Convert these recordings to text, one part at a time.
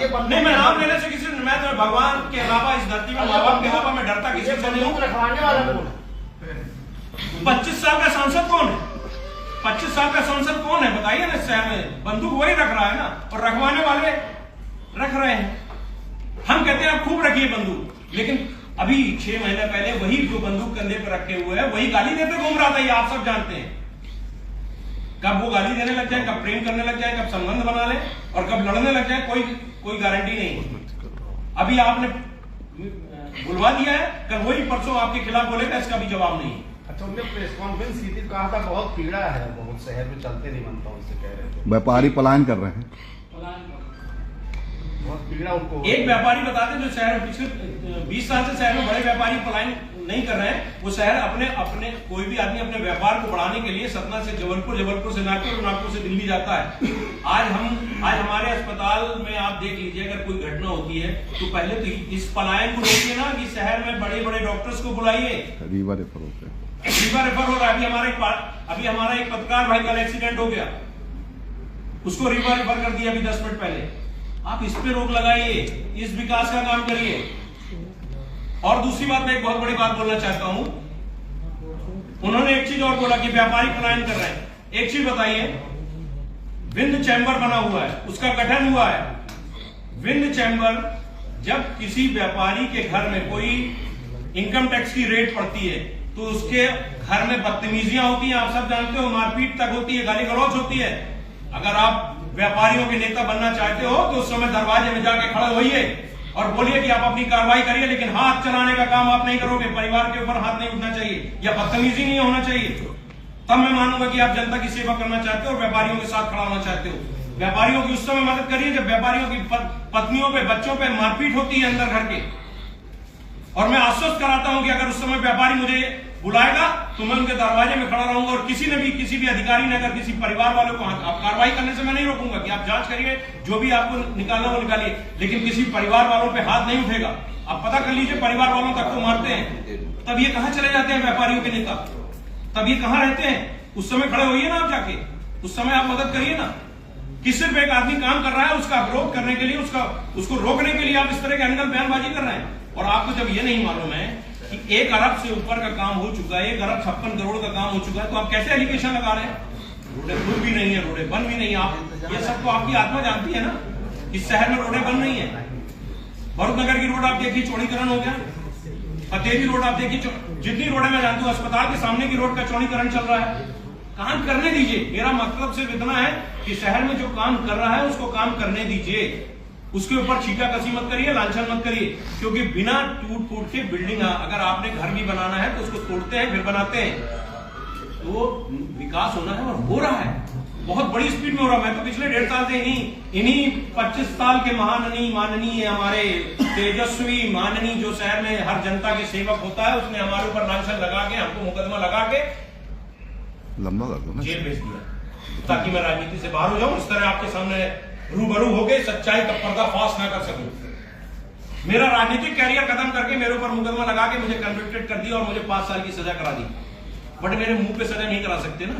नहीं, मैं नाम लेने से किसी मैं तो भगवान के अलावा इस धरती में माँ बाप के अलावा मैं डरता किसी से नहीं हूँ। रखवाने वाला कौन है? 25 साल का सांसद कौन है? 25 साल का सांसद कौन है बताइए ना। शहर में बंदूक वही रख रहा है ना, और रखवाने वाले रख रहे हैं। हम कहते हैं आप खूब रखिए बंदूक, लेकिन अभी 6 महीने पहले वही जो बंदूक कंधे पर रखे हुए है वही गाली देते घूम रहा था। ये आप सब जानते हैं। कब वो गाली देने लग जाए, कब प्रेम करने लग जाए, कब संबंध बना ले और कब लड़ने लग जाए, कोई गारंटी नहीं। अभी आपने बुलवा दिया है, कल वही परसों आपके खिलाफ बोलेगा, इसका भी जवाब नहीं। अच्छा, उनने प्रेस कॉन्फ्रेंस की थी, कहा था बहुत पीड़ा है, बहुत शहर में चलते नहीं बनता, उनसे कह रहे थे व्यापारी पलायन कर रहे हैं, बहुत पीड़ा उनको। एक व्यापारी बताते जो शहर पिछले 20 साल से शहर में बड़े व्यापारी पलायन नहीं कर रहे हैं। वो शहर अपने कोई भी आदमी अपने व्यापार को बढ़ाने के लिए सतना से जबलपुर, जबलपुर से नागपुर और नागपुर से दिल्ली जाता है। आज हमारे अस्पताल में आप देख लीजिए, अगर कोई घटना होती है तो पहले तो इस पलायन को रोकिए ना कि शहर में बड़े बड़े डॉक्टर्स को बुलाइए। रीवा रेफर होते हैं, रीवा रेफर हो रहा है। अभी हमारा एक पत्रकार भाई का एक्सीडेंट हो गया, उसको रीवा रेफर कर दिया अभी 10 मिनट पहले। आप इस पे रोक लगाइए, इस विकास का काम करिए। और दूसरी बात, मैं एक बहुत बड़ी बात बोलना चाहता हूं। उन्होंने एक चीज और बोला कि व्यापारी पलायन कर रहे हैं। एक चीज बताइए, विंड चैम्बर बना हुआ है, उसका गठन हुआ है। विंड चैम्बर, जब किसी व्यापारी के घर में कोई इनकम टैक्स की रेट पड़ती है तो उसके घर में बदतमीजियां होती हैं, आप सब जानते हो, मारपीट तक होती है, गाली गलौज होती है। अगर आप व्यापारियों के नेता बनना चाहते हो तो उस समय दरवाजे में जाके खड़े होइए और बोलिए कि आप अपनी कार्रवाई करिए, लेकिन हाथ चलाने का काम आप नहीं करोगे। परिवार के ऊपर हाथ नहीं उठना चाहिए या बदतमीजी नहीं होना चाहिए। तब मैं मानूंगा कि आप जनता की सेवा करना चाहते हो और व्यापारियों के साथ खड़ा होना चाहते हो। व्यापारियों की उस समय मदद करिए जब व्यापारियों की पत्नियों पे, बच्चों पे मारपीट होती है अंदर घर के। और मैं आश्वस्त कराता हूं कि अगर उस समय व्यापारी मुझे बुलाएगा तो मैं उनके दरवाजे में खड़ा रहूंगा। और किसी भी अधिकारी ने अगर किसी परिवार वालों को कार्रवाई करने से मैं नहीं रोकूंगा कि आप जांच करिए, जो भी आपको निकालना वो निकालिए, लेकिन किसी परिवार वालों पे हाथ नहीं उठेगा। आप पता कर लीजिए, परिवार वालों तक को मारते हैं, तब ये कहां चले जाते हैं व्यापारियों के नेता, तब ये कहां रहते हैं। उस समय खड़े होइए ना आप जाके, उस समय आप मदद करिए ना। कि सिर्फ एक आदमी काम कर रहा है, उसका विरोध करने के लिए, उसको रोकने के लिए आप इस तरह के अनगल बयानबाजी कर रहे हैं। और आपको जब ये नहीं मालूम है कि 1 अरब से ऊपर का काम हो चुका है, 1 अरब 56 करोड़ का काम हो चुका है, तो आप कैसे एलिगेशन लगा रहे हैं? रोडें खुल भी नहीं है, रोडें बन भी नहीं है। आप ये सब तो आपकी आत्मा जानती है ना कि शहर में रोडें बन नहीं है। भरतनगर की रोड आप देखिए, चौड़ीकरण हो गया। फतेहरी रोड आप देखिए, जितनी रोडें मैं जानती हूँ, अस्पताल के सामने की रोड का चौड़ीकरण चल रहा है। काम करने दीजिए। मेरा मतलब सिर्फ इतना है कि शहर में जो काम कर रहा है उसको काम करने दीजिए, उसके ऊपर छींटाकसी मत करिए, लांछन मत करिए। क्योंकि बिना टूट फूट के बिल्डिंग, अगर आपने घर भी बनाना है तो उसको तोड़ते हैं फिर बनाते हैं, तो विकास होना है और हो रहा है, बहुत बड़ी स्पीड में हो रहा है। मैं तो पिछले 1.5 साल से इन्हीं 25 साल के माननीय हमारे तेजस्वी माननीय जो शहर में हर जनता के सेवक होता है, उसने हमारे ऊपर लांछन लगा के, हमको मुकदमा लगा के लंबा कर दो ना, जेल भेज दिया, ताकि मैं राजनीति से बाहर हो जाऊं। इस तरह आपके सामने रूबरू हो गए, सच्चाई का पर्दाफाश ना कर सकूं। मेरा राजनीतिक कैरियर खत्म करके मेरे ऊपर मुकदमा लगा के मुझे कन्विक्टेड कर दिया और मुझे 5 साल की सजा करा दी। बट मेरे मुंह पे सजा नहीं करा सकते ना।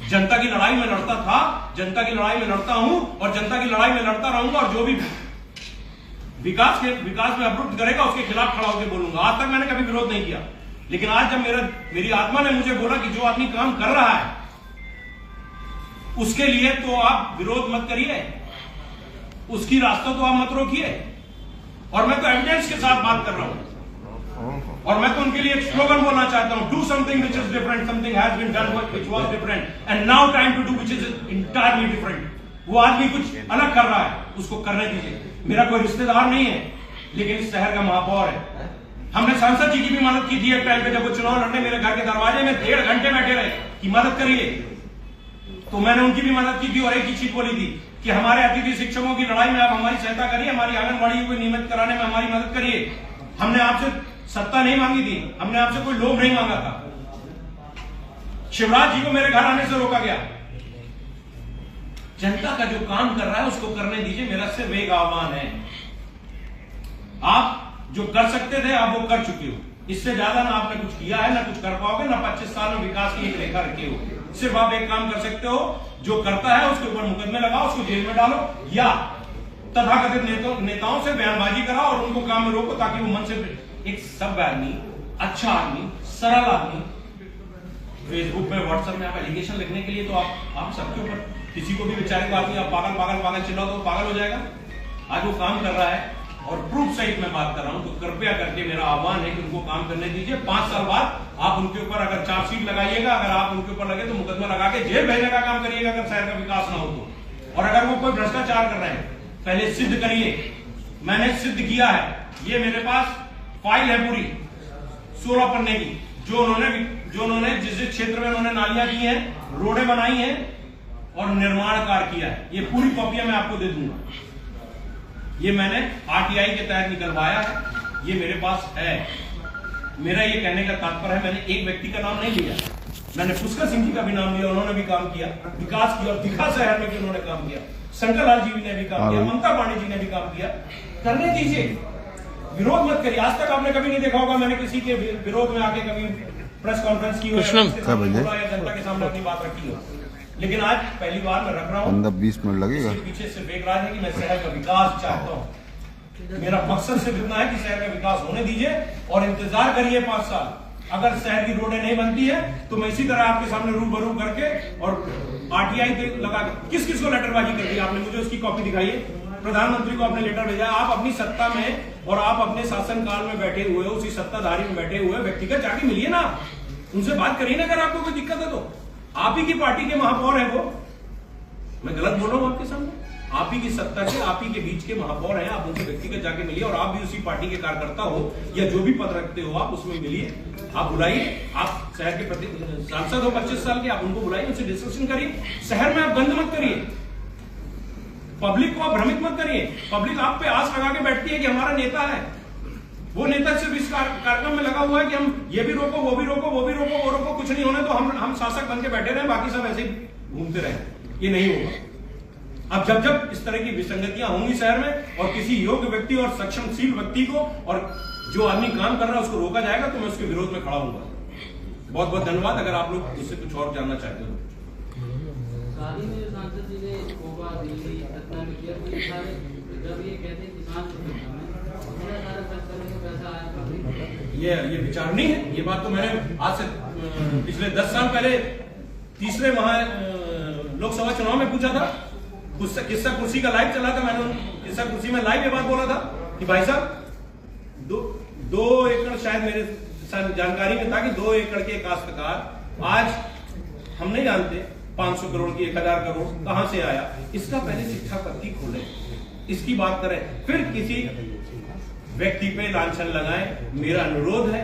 जनता की लड़ाई में लड़ता था, जनता की लड़ाई में लड़ता हूं और जनता की लड़ाई में लड़ता रहूंगा। और जो भी विकास में अवरुद्ध करेगा उसके खिलाफ खड़ा होकर बोलूंगा। आज तक मैंने कभी विरोध नहीं किया, लेकिन आज जब मेरी आत्मा ने मुझे बोला कि जो आदमी काम कर रहा है उसके लिए तो आप विरोध मत करिए, उसकी रास्ता तो आप मत रोकिए। और मैं तो एविडेंस के साथ बात कर रहा हूं। और मैं तो उनके लिए एक स्लोगन बोलना चाहता हूं, do something which is different, something has been done which was different and now time to do which is entirely different. वो आदमी कुछ अलग कर रहा है, उसको करने दीजिए। मेरा कोई रिश्तेदार नहीं है, लेकिन इस शहर का महापौर है। हमने सांसद जी की भी मदद की थी एक टाइम पे, जब वो चुनाव लड़ने मेरे घर के दरवाजे में 1.5 घंटे बैठे रहे कि मदद करिए, तो मैंने उनकी भी मदद की थी। और एक ही चीज बोली थी कि हमारे अतिथि शिक्षकों की लड़ाई में आप हमारी सहायता करिए, हमारी आंगनबाड़ी को नियमित कराने में हमारी मदद करिए। हमने आपसे सत्ता नहीं मांगी थी, हमने आपसे कोई लोभ नहीं मांगा था। शिवराज जी को मेरे घर आने से रोका गया। जनता का जो काम कर रहा है उसको करने दीजिए, मेरा सिर्फ एक आह्वान है। आप जो कर सकते थे आप वो कर चुके हो, इससे ज्यादा ना आपने कुछ किया है ना कुछ कर पाओगे, ना 25 साल में विकास की एक रेखा रखे हो। सिर्फ आप एक काम कर सकते हो, जो करता है उसके ऊपर मुकदमे लगाओ, उसको जेल में डालो, या तथाकथित नेताओं से बयानबाजी करा और उनको काम में रोको ताकि वो मन से एक सब आदमी, अच्छा आदमी, सरल आदमी फेसबुक में, व्हाट्सएप में आप एलिगेशन लिखने के लिए तो आप सबके ऊपर, किसी को भी बेचारे को आदमी आप पागल पागल पागल चिल्लाओ तो पागल हो जाएगा। आज वो काम कर रहा है और प्रूफ सहित मैं बात कर रहा हूं, तो कृपया करके मेरा आह्वान है कि उनको काम करने दीजिए। 5 साल बाद आप उनके ऊपर अगर चार्जशीट लगाइएगा, अगर आप उनके ऊपर लगे तो मुकदमा लगा के जेल भेजने का काम करिएगा अगर शहर का विकास ना हो तो। और अगर वो कोई भ्रष्टाचार कर रहे हैं पहले सिद्ध करिए। मैंने सिद्ध किया है, ये मेरे पास फाइल है पूरी 16 पन्ने की, जो उन्होंने जिस क्षेत्र में उन्होंने नालियां की हैं, रोडें बनाई हैं और निर्माण कार्य किया है, ये पूरी कॉपियां मैं आपको दे दूंगा। ये मैंने आरटीआई के तहत निकलवाया है, ये मेरे पास है। मेरा ये कहने का तात्पर्य है, मैंने एक व्यक्ति का नाम नहीं लिया, मैंने पुष्कर सिंह जी का भी नाम लिया, उन्होंने भी काम किया, विकास किया, और दिखा शहर में भी उन्होंने काम किया, शंकर लाल जी ने भी काम किया, ममता पांडे जी ने भी काम किया। करने दीजिए, विरोध मत करिए। आज तक आपने कभी नहीं देखा होगा मैंने किसी के विरोध में आके कभी प्रेस कॉन्फ्रेंस की हो या जनता के सामने अपनी बात रखी हो, लेकिन आज पहली बार मैं रख रहा हूँ। 15-20 मिनट लगेगा। पीछे सिर्फ एक राज है कि मैं शहर का विकास चाहता हूँ। मेरा मकसद सिर्फ इतना है कि शहर का विकास होने दीजिए और इंतजार करिए 5 साल। अगर शहर की रोडें नहीं बनती है तो मैं इसी तरह आपके सामने रूबरू करके और आरटीआई लगा के किस किस को लेटरबाजी कर दी आपने, मुझे उसकी कॉपी दिखाइए। प्रधानमंत्री को आपने लेटर भेजा, आप अपनी सत्ता में और आप अपने शासन काल में बैठे हुए, उसी सत्ताधारी में बैठे हुए व्यक्तिगत जाके मिलिए ना, उनसे बात करिए ना अगर आपको कोई दिक्कत है तो। आप ही की पार्टी के महापौर है वो, मैं गलत बोल रहा हूं आपके सामने? आप ही की सत्ता के, आप ही के बीच के महापौर हैं, आप उनसे व्यक्तिगत जाके मिलिए। और आप भी उसी पार्टी के कार्यकर्ता हो या जो भी पद रखते हो आप उसमें मिलिए, आप बुलाइए, आप शहर के प्रति सांसद हो 25 साल के, आप उनको बुलाइए, उनसे डिस्कशन करिए। शहर में आप गंद मत करिए, पब्लिक को आप भ्रमित मत करिए। पब्लिक आप पे आस लगा के बैठती है कि हमारा नेता है, वो नेता सिर्फ इस कार्यक्रम में लगा हुआ है कि हम ये भी रोको, वो भी रोको, वो भी रोको, वो रोको, कुछ नहीं होने तो हम शासक बन के बैठे रहे, बाकी सब ऐसे ही घूमते रहे। ये नहीं होगा। अब जब इस तरह की विसंगतियां होंगी शहर में और किसी योग्य व्यक्ति और सक्षमशील व्यक्ति को और जो आदमी काम कर रहा है उसको रोका जाएगा तो मैं उसके विरोध में खड़ा हूंगा। बहुत बहुत धन्यवाद। अगर आप लोग इससे कुछ और जानना चाहते हो। ये विचारणी है, ये बात तो मैंने आज से पिछले 10 साल पहले तीसरे लोकसभा चुनाव में पूछा था। किस्सा कुर्सी का लाइव चला था, मैंने किस्सा कुर्सी में लाइव ये बात बोला था कि भाई साहब 2 एकड़ शायद मेरे जानकारी में था कि 2 एकड़ के काश्तकार आज हम नहीं जानते 500 करोड़ की 1000 करोड़ कहां से आया, इसका पहले शिक्षा पत्ती खोले, इसकी बात करें, फिर किसी व्यक्ति पे लांछन लगाएं। मेरा अनुरोध है,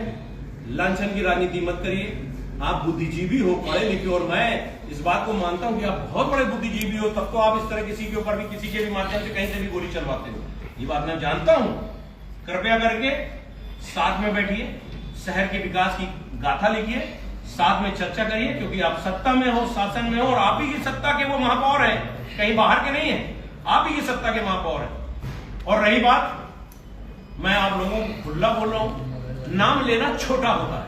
लांछन की राजनीति मत करिए। आप बुद्धिजीवी हो, पढ़े लिखे, और मैं इस बात को मानता हूं कि आप बहुत बड़े बुद्धिजीवी हो, तब तो आप इस तरह किसी के ऊपर भी किसी के भी माध्यम से कहीं से भी गोली चलवाते हो। ये बात मैं जानता हूं। कृपया करके साथ में बैठिए, शहर के विकास की गाथा लिखिए, साथ में चर्चा करिए, क्योंकि आप सत्ता में हो, शासन में हो, और आप ही की सत्ता के वो महापौर हैं, कहीं बाहर के नहीं है, आप ही की सत्ता के महापौर हैं। और रही बात, मैं आप लोगों को खुला बोल रहा हूं, नाम लेना छोटा होता है।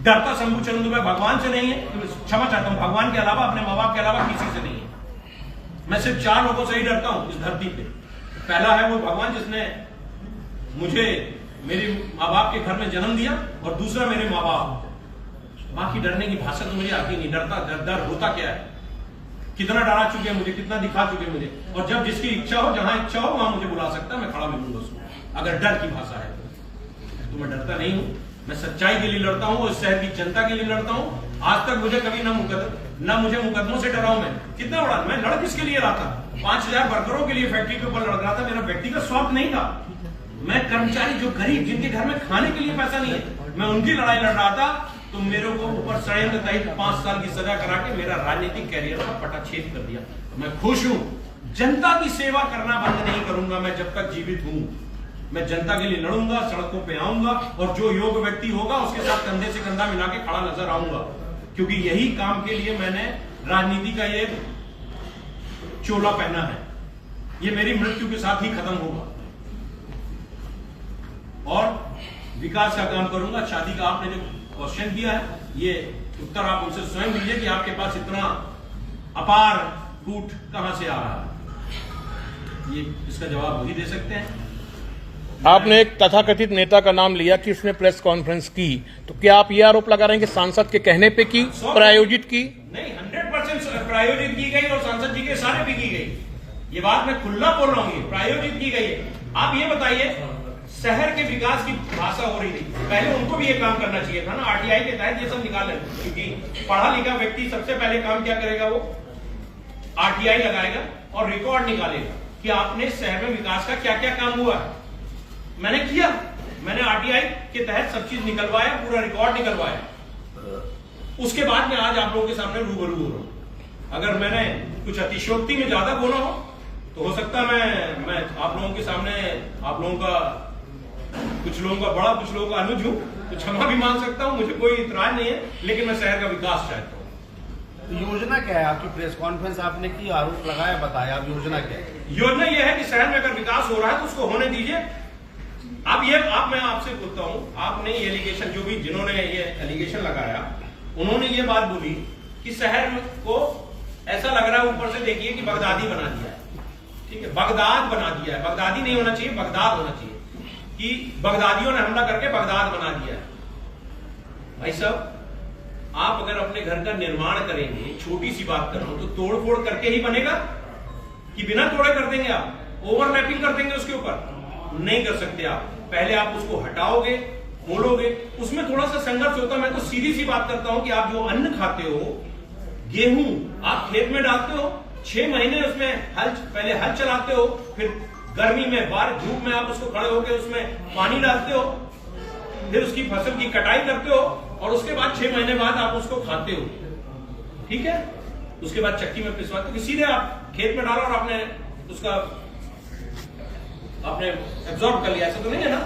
डरता शंभू चंद्र मैं भगवान से नहीं है, क्षमा चाहता हूं, भगवान के अलावा, अपने माँ बाप के अलावा किसी से नहीं है। मैं सिर्फ 4 लोगों से ही डरता हूं इस धरती पे। पहला है वो भगवान जिसने मुझे मेरे माँ बाप के घर में जन्म दिया, और दूसरा मेरे माँ बाप। बाकी डरने की भाषा तो मुझे आती नहीं। डरता डर होता क्या है, कितना डरा चुके हैं मुझे, कितना दिखा चुके हैं मुझे। और जब जिसकी इच्छा हो, जहां इच्छा हो, वहां मुझे बुला सकता है, मैं खड़ा मिलूंगा उसको। अगर डर की भाषा है तो मैं डरता नहीं हूं, मैं सच्चाई के लिए लड़ता हूं और शहर की जनता के लिए लड़ता हूं। आज तक मुझे कभी ना मुझे मुकदमों से डरा हूं। मैं कितना बड़ा, मैं लड़ किसके लिए रहा था? 5000 वर्करों के लिए फैक्ट्री के ऊपर लड़ रहा था। मेरा व्यक्तिगत स्वार्थ नहीं था। मैं कर्मचारी जो गरीब, जिनके घर में खाने के लिए पैसा नहीं है, मैं उनकी लड़ाई लड़ रहा था। तो मेरे को ऊपर षड्यंत्र तहत 5 साल की सजा करा के मेरा राजनीतिक कैरियर का पटाछेद कर दिया। मैं खुश हूं, जनता की सेवा करना बंद नहीं करूंगा। मैं जब तक जीवित हूं, मैं जनता के लिए लड़ूंगा, सड़कों पे आऊंगा, और जो योग्य व्यक्ति होगा उसके साथ कंधे से कंधा मिला के खड़ा नजर आऊंगा। क्योंकि यही काम के लिए मैंने राजनीति का ये चोला पहना है। ये मेरी मृत्यु के साथ ही खत्म होगा। और विकास का काम करूंगा। शादी का आपने जो क्वेश्चन किया है, ये उत्तर आप उनसे स्वयं दीजिए कि आपके पास इतना अपार कूट कहां से आ रहा है। ये इसका जवाब वही दे सकते हैं। आपने एक तथाकथित नेता का नाम लिया कि उसने प्रेस कॉन्फ्रेंस की, तो क्या आप ये आरोप लगा रहे हैं कि सांसद के कहने पे की, प्रायोजित की? नहीं, 100% प्रायोजित की गई और सांसद जी के सारे भी की गई। ये बात मैं खुला बोल रहा हूँ, प्रायोजित की गई है। आप ये बताइए, शहर के विकास की भाषा हो रही थी, पहले उनको भी ये काम करना चाहिए था ना, आरटीआई के तहत ये सब निकाल लें, क्योंकि पढ़ा लिखा व्यक्ति सबसे पहले काम क्या करेगा, वो आरटीआई लगाएगा और रिकॉर्ड निकालेगा कि आपने शहर में विकास का क्या क्या काम हुआ है। मैंने किया, मैंने आरटीआई के तहत सब चीज निकलवाया, पूरा रिकॉर्ड निकलवाया। उसके बाद में आज आप लोगों के सामने रूबरू हो रहा हूं। अगर मैंने कुछ अतिशयोक्ति में ज्यादा बोला हो तो हो सकता है मैं आप लोगों के सामने, आप लोगों का, कुछ लोगों का बड़ा, कुछ लोगों का अनुज हूं, तो क्षमा भी मांग सकता हूं, मुझे कोई इतराज नहीं है, लेकिन मैं शहर का विकास चाहता हूं। तो योजना क्या है आपकी? प्रेस कॉन्फ्रेंस आपने की, आरोप लगाया, बताया, अब योजना क्या है? योजना यह है कि शहर में अगर विकास हो रहा है तो उसको होने दीजिए। मैं आपसे पूछता हूं, आपने ये एलिगेशन, जो भी जिन्होंने ये एलिगेशन लगाया, उन्होंने ये बात बोली कि शहर को ऐसा लग रहा है ऊपर से देखिए कि बगदादी बना दिया है। ठीक है, बगदाद बना दिया है, बगदादी नहीं होना चाहिए, बगदाद होना चाहिए, कि बगदादियों ने हमला करके बगदाद बना दिया है। भाई साहब, आप अगर अपने घर का निर्माण करेंगे, छोटी सी बात कर रहा हूं, तो तोड़ फोड़ करके ही बनेगा कि बिना तोड़े कर देंगे आप, ओवरलैपिंग कर देंगे उसके ऊपर? नहीं कर सकते आप। पहले आप उसको हटाओगे, खोलोगे, उसमें थोड़ा सा संघर्ष होता है। मैं तो सीधी सी बात करता हूं कि आप जो अन्न खाते हो, गेहूं आप खेत में डालते हो, 6 महीने उसमें पहले हल चलाते हो, फिर गर्मी में, बारिश, धूप में आप उसको खड़े होकर उसमें पानी डालते हो, फिर उसकी फसल की कटाई करते हो, और उसके बाद 6 महीने बाद आप उसको खाते हो। ठीक है, उसके बाद चक्की में पिसवाते हो, सीधे आप खेत में डालो और आपने उसका आपने एब्जॉर्ब कर लिया। ऐसा तो नहीं है ना?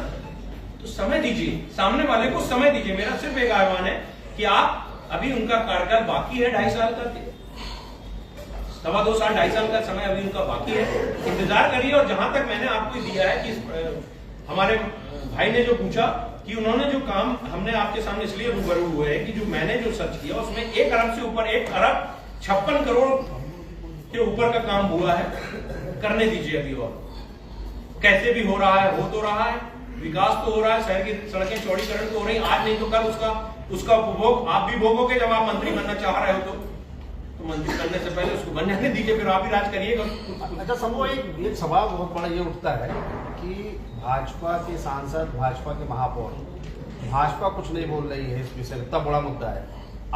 तो समय दीजिए, सामने वाले को समय दीजिए। मेरा सिर्फ एक आह्वान है कि आप, अभी उनका कार्यकाल बाकी है 2.5 साल का, 2.25 साल, 2.5 साल का समय अभी उनका बाकी है, इंतजार करिए। और जहां तक मैंने आपको दिया है कि हमारे भाई ने जो पूछा कि उन्होंने जो काम, हमने आपके सामने इसलिए रूबरू हुए हैं कि जो मैंने जो सर्च किया उसमें 1 अरब से ऊपर, 1 अरब 56 करोड़ के ऊपर का काम हुआ है। करने दीजिए अभी, और कैसे भी हो रहा है, हो तो रहा है, विकास तो हो रहा है, शहर की सड़कें चौड़ीकरण तो हो रही, आज नहीं तो कल उसका उपभोग आप भी भोगोगे। जब आप मंत्री बनना चाह रहे हो तो मंत्री बनने से पहले उसको बन जाने दीजिए, फिर आप ही राज करिएगा। अच्छा समूह, एक सवाल बहुत बड़ा ये उठता है कि भाजपा के सांसद, भाजपा के महापौर, भाजपा कुछ नहीं बोल रही है इस विषय में, इतना बड़ा मुद्दा है,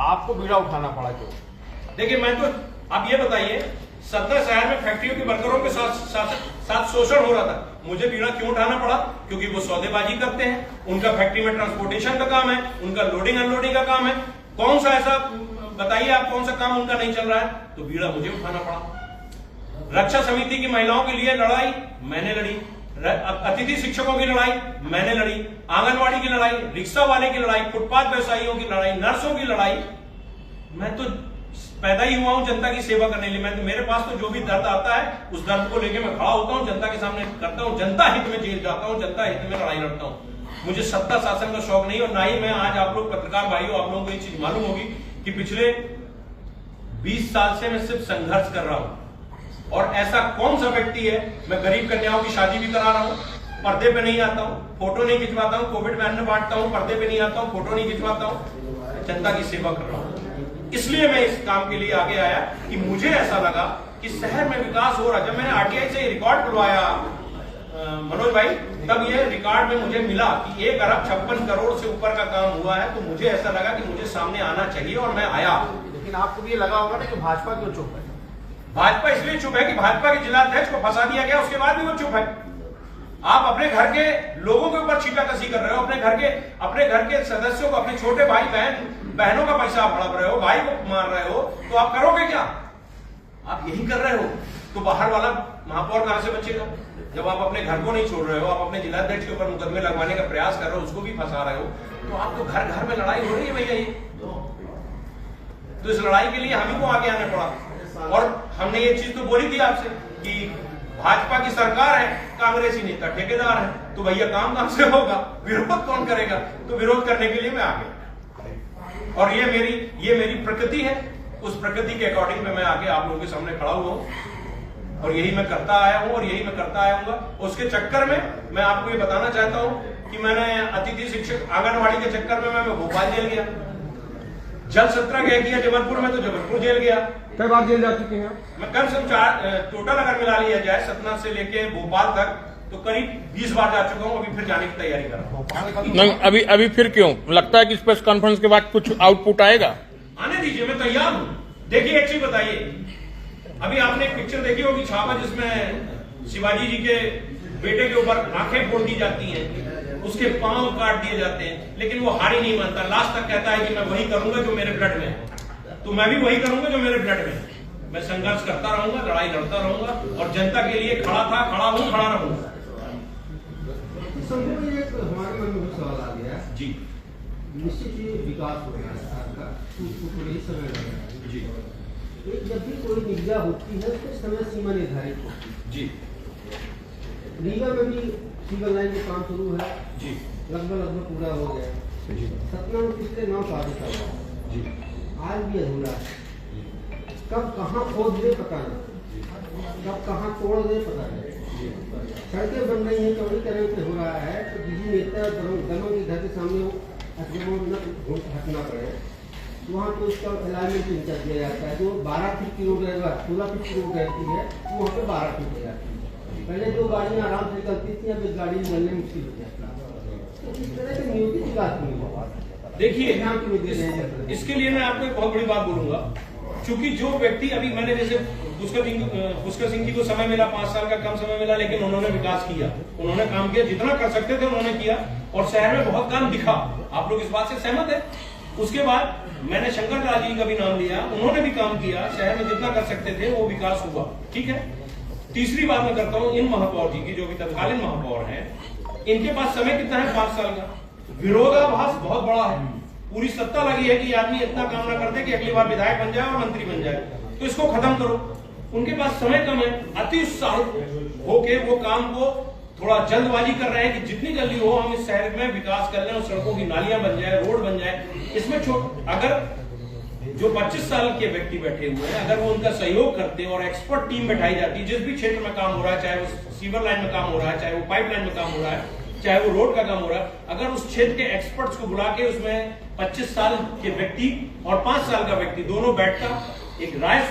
आपको बीड़ा उठाना पड़ा क्यों? देखिए, मैं तो, आप ये बताइए, 17 शहर में फैक्ट्रियों के वर्करों के साथ शोषण हो रहा था, मुझे बीड़ा क्यों उठाना पड़ा? क्योंकि वो सौदेबाजी करते हैं, उनका फैक्ट्री में ट्रांसपोर्टेशन का काम है, उनका लोडिंग अनलोडिंग का काम है। कौन सा ऐसा बताइए आप, कौन सा काम उनका नहीं चल रहा है? तो बीड़ा मुझे उठाना पड़ा। रक्षा समिति की महिलाओं के लिए लड़ाई मैंने लड़ी, अतिथि शिक्षकों की लड़ाई मैंने लड़ी, आंगनबाड़ी की लड़ाई, रिक्शा वाले की लड़ाई, फुटपाथ व्यवसायियों की लड़ाई, नर्सों की लड़ाई। मैं तो पैदा ही हुआ हूं जनता की सेवा करने के लिए। मेरे पास तो जो भी दर्द आता है उस दर्द को लेकर मैं खड़ा होता हूं, जनता के सामने करता हूं, जनता हित में जेल जाता हूं, जनता हित में लड़ाई लड़ता हूं। मुझे सत्ता शासन का शौक नहीं, और ना ही मैं, आज आप लोग पत्रकार भाइयों, आप लोगों को ये चीज मालूम होगी कि पिछले 20 साल से मैं सिर्फ संघर्ष कर रहा हूं। और ऐसा कौन सा व्यक्ति है, मैं गरीब कन्याओं की शादी भी करा रहा हूं, पर्दे पे नहीं आता हूं, फोटो नहीं खिंचवाता हूं, कोविड में अन्न बांटता हूं, पर्दे पे नहीं आता हूं, फोटो नहीं खिंचवाता हूं, जनता की सेवा कर रहा हूं। इसलिए मैं इस काम के लिए आगे आया कि मुझे ऐसा लगा कि शहर में विकास हो रहा। जब मैंने आरटीआई से रिकॉर्ड खुलवाया मनोज भाई, तब ये रिकॉर्ड में मुझे मिला कि 1 अरब 56 करोड़ से ऊपर का काम हुआ है, तो मुझे ऐसा लगा कि मुझे सामने आना चाहिए, और मैं आया। लेकिन आपको ये लगा होगा ना कि भाजपा क्यों चुप है? भाजपा इसलिए चुप है कि भाजपा के जिलाध्यक्ष को फंसा दिया गया, उसके बाद भी वो चुप है। आप अपने घर के लोगों के ऊपर छींटाकशी कर रहे हो, अपने घर के सदस्यों को, अपने छोटे भाई बहनों का पैसा आप हड़प रहे हो, भाई को मार रहे हो, तो आप करोगे क्या? आप यही कर रहे हो, तो बाहर वाला महापौर कहां से बचेगा? जब आप अपने घर को नहीं छोड़ रहे हो, आप अपने जिलाध्यक्ष के ऊपर मुकदमे लगवाने का प्रयास कर रहे हो, उसको भी फंसा रहे हो, तो आप तो घर घर में लड़ाई हो रही है भैया। ये तो इस लड़ाई के लिए हम ही को आगे आना पड़ा। और हमने ये चीज तो बोली थी आपसे कि भाजपा की सरकार है, कांग्रेसी नेता ठेकेदार है, तो भैया काम कहां से होगा, विरोध कौन करेगा? तो विरोध करने के लिए मैं आ गया, और ये मेरी प्रकृति है। उस प्रकृति के अकॉर्डिंग में मैं आके आप लोगों के सामने खड़ा हुआ हूं। और यही मैं करता आया हूं और यही मैं करता आया हूँ। उसके चक्कर में मैं आपको ये बताना चाहता हूं कि मैंने अतिथि शिक्षक आंगनवाड़ी के चक्कर में मैं भोपाल जेल गया, जल सत्याग्रह किया जबलपुर में तो जबलपुर जेल गया। कई बार जेल जा चुके हैं? मैं कम से कम 4 टोटल अगर मिला लिया जाए सतना से लेके भोपाल तक तो करीब 20 बार जा चुका हूं। अभी फिर जाने की तैयारी कर रहा हूं। नहीं, अभी फिर क्यों लगता है कि इस प्रेस कॉन्फ्रेंस के बाद कुछ आउटपुट आएगा? आने दीजिए, मैं तैयार हूं। देखिए एक चीज बताइए, अभी आपने एक पिक्चर देखी होगी छापा जिसमें शिवाजी जी के बेटे के ऊपर आंखें फोड़ दी जाती हैं, उसके पांव काट दिए जाते हैं, लेकिन वो हार ही नहीं मानता, लास्ट तक कहता है कि मैं वही करूंगा जो मेरे ब्लड में है। तो मैं भी वही करूंगा जो मेरे ब्लड में है। मैं संघर्ष करता रहूंगा, लड़ाई लड़ता रहूंगा और जनता के लिए खड़ा था, खड़ा हूं, खड़ा रहूंगा। हमारे मन में सवाल आ गया जी, निश्चित ही विकास हो रहा है आपका, उसको थोड़ा ही समय लग रहा है जी, एक जब भी कोई निविदा होती है उसके समय सीमा निर्धारित होती है। जी, रीवा में भी सिविल लाइन का काम शुरू है, जी, लगभग पूरा हो गया। सतना में पिछले 9 साल चल रहा है जी, आज भी अधूरा है। कब कहाँ खोद दे पता नहीं, कब कहाँ तोड़ दे पता नहीं। सड़कें बन रही हैं, चौड़ीकरण पे हो रहा है तो किसी नेता दलों के घर के सामने हटना पड़े, वहाँ तो उसका अलाइनमेंट इंचा दिया जाता है। जो 12 फीट की रोड रहेगा, 16 फीट की रोड रहती है, तो वहाँ पे 12 फीट हो जाती है। पहले जो गाड़ियाँ आराम से निकलती थी, अब एक गाड़ी निकलने मुश्किल हो जाती है। तो इस तरह से नियोजित विकास नहीं हुआ। देखिए इसके लिए मैं आपको एक बहुत बड़ी बात बोलूंगा, क्योंकि जो व्यक्ति अभी मैंने जैसे पुष्कर सिंह जी को समय मिला, 5 साल का कम समय मिला, लेकिन उन्होंने विकास किया, उन्होंने काम किया, जितना कर सकते थे उन्होंने किया और शहर में बहुत काम दिखा। आप लोग इस बात से सहमत है? उसके बाद मैंने शंकर लाल जी का भी नाम लिया, उन्होंने भी काम किया, शहर में जितना कर सकते थे वो विकास हुआ। ठीक है। तीसरी बात मैं करता हूँ इन महापौर जी की, जो भी तत्कालीन महापौर हैं, इनके पास समय कितना है? 5 साल का। विरोधाभास बहुत बड़ा है, पूरी सत्ता लगी है कि आदमी इतना काम ना करते कि अगली बार विधायक बन जाए और मंत्री बन जाए, तो इसको खत्म करो। उनके पास समय कम है, अति उत्साहित होके वो काम को थोड़ा जल्दबाजी कर रहे हैं कि जितनी जल्दी हो हम इस शहर में विकास कर लें और सड़कों की नालियां बन जाए, रोड बन जाए। इसमें अगर जो 25 साल के व्यक्ति बैठे हुए हैं, अगर वो उनका सहयोग करते और एक्सपर्ट टीम बैठाई जाती, जिस भी क्षेत्र में काम हो रहा है, चाहे वो सीवर लाइन में काम हो रहा है, चाहे वो पाइपलाइन में काम हो रहा है, चाहे वो रोड का काम हो रहा है, अगर उस क्षेत्र के एक्सपर्ट्स को बुला के उसमें 25 साल के व्यक्ति और 5 साल का व्यक्ति दोनों बैठता, एक राय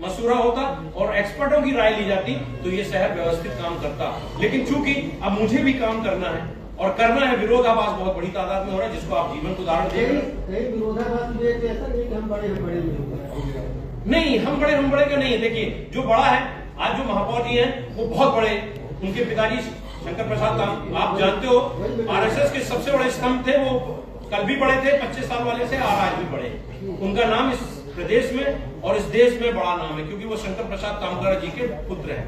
मशूरा होता और एक्सपर्टों की राय ली जाती, तो ये शहर व्यवस्थित काम करता। लेकिन चूंकि अब मुझे भी काम करना है और करना है, विरोधाभास बहुत बड़ी तादाद में हो रहा है, जिसको आप जीवन को उदाहरण देख रहे हैं। विरोधाभास में ऐसा नहीं कि हम बड़े नहीं, हम बड़े का नहीं। देखिए जो बड़ा है, आज जो महापौर जी हैं वो बहुत बड़े, उनके पिताजी शंकर प्रसाद ताम, आप जानते हो आरएसएस के सबसे बड़े स्तंभ थे, वो कल भी बड़े थे 25 साल वाले से, और आज भी बड़े। उनका नाम इस प्रदेश में और इस देश में बड़ा नाम है, क्योंकि वो शंकर प्रसाद तामकर जी के पुत्र हैं।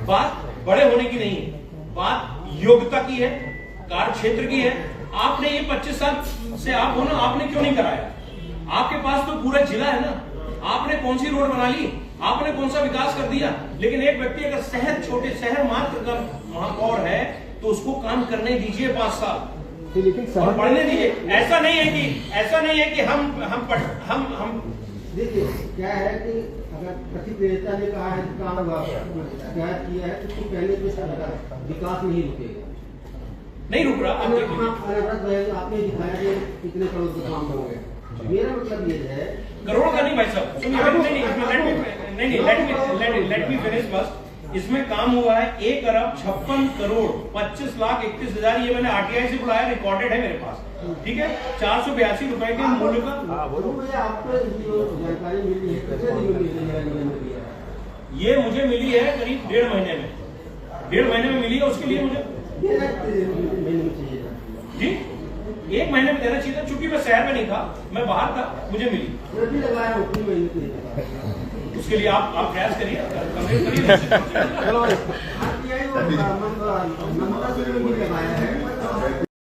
बात बड़े होने की नहीं है, बात योग्यता की है, कार्य क्षेत्र की है। आपने ये 25 साल से आप हो ना, आपने क्यों नहीं कराया? आपके पास तो पूरा जिला है ना, आपने कौन सी रोड बना ली, आपने कौन सा विकास कर दिया? लेकिन एक व्यक्ति अगर शहर, छोटे शहर मात्र का महापौर है, तो उसको काम करने दीजिए 5 साल, और पढ़ने दीजिए। ऐसा नहीं है कि हम देखिए क्या है कि अगर कथित नेता ने कहा है काम क्या किया है, तो उसको कहने पे विकास नहीं रुकेगा, नहीं रुक रहा। आपने दिखाया कि कितने करोड़ का काम हो गया। मेरा मतलब ये है, करोड़ का नहीं भाई साहब, लेट मी फिनिश बस। इसमें काम हुआ है 1 अरब 56 करोड़ 25 लाख 31 हजार। ये मैंने आरटीआई से बुलाया, रिकॉर्डेड है मेरे पास। ठीक है, 482 रुपए के मूल्य का। आपको जानकारी मिली है? ये मुझे मिली है करीब 1.5 महीने में, 1.5 महीने में मिली है। उसके लिए मुझे जी 1 महीने में देना चाहिए था, चूंकि मैं शहर में नहीं था, मैं बाहर था, मुझे मिली। उसके लिए आप प्रयास करिए, कंप्लीट करिए। ममता से लगाया है